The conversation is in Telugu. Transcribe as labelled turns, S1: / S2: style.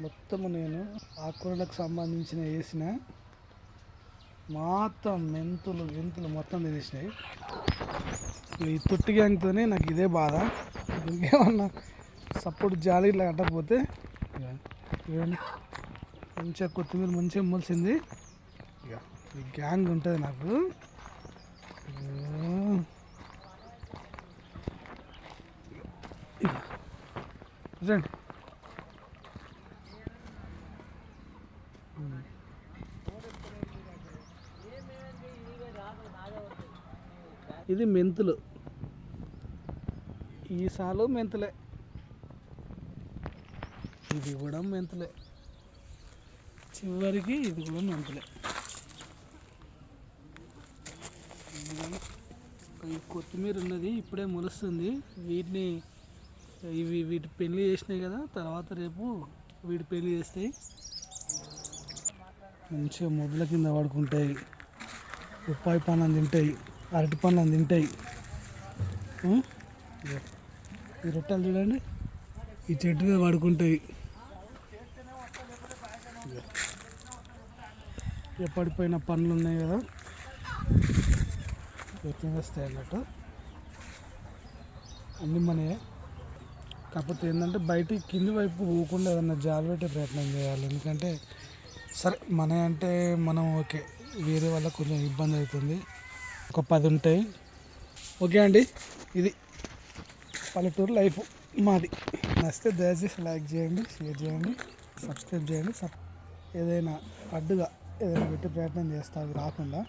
S1: మొత్తము నేను ఆకుకూరలకు సంబంధించిన వేసిన మొత్తం మెంతులు మొత్తం తినేసినాయి. ఈ తొట్టి గ్యాంగ్తోనే నాకు ఇదే బాధ. ఇంకేమన్నా సపోర్ట్ జాలి ఇట్లా కట్టకపోతే ఇవన్నీ మంచిగా కొత్తిమీర మంచిగా మొలిసింది. ఇక ఈ గ్యాంగ్ ఉంటుంది నాకు. రండి. ఇది మెంతులు, ఈ సాలు మెంతులే, ఇది కూడా మెంతులే, చివరికి ఇది కూడా మెంతులే. ఈ కొత్తిమీర ఉన్నది ఇప్పుడే మొలుస్తుంది. వీటి పెళ్లి చేసినాయి కదా, తర్వాత రేపు వీటి పెళ్లి చేస్తాయి. మంచిగా మొదల కింద పడుకుంటాయి, ఉప్పాయి పండ్లను తింటాయి, అరటి పండ్లను తింటాయి. ఈ రొట్టెలు చూడండి, ఈ చెట్టు మీద పడుకుంటాయి. పడిపోయిన పండ్లు ఉన్నాయి కదా, తినేస్తాయి అన్నట్టు. అన్నీ మనయే. కాకపోతే ఏంటంటే బయటికి కింది వైపు పోకుండా ఏదన్నా జాలు పెట్టే ప్రయత్నం చేయాలి. ఎందుకంటే సరే మన అంటే మనం ఓకే, వేరే వాళ్ళకి కొంచెం ఇబ్బంది అవుతుంది. ఒక 10 ఉంటాయి. ఓకే అండి, ఇది పల్లెటూరు లైఫ్ మాది. నచ్చితే దయచేసి లైక్ చేయండి, షేర్ చేయండి, సబ్స్క్రైబ్ చేయండి. ఏదైనా అడ్డుగా ఏదైనా పెట్టే ప్రయత్నం చేస్తా, అది రాకుండా.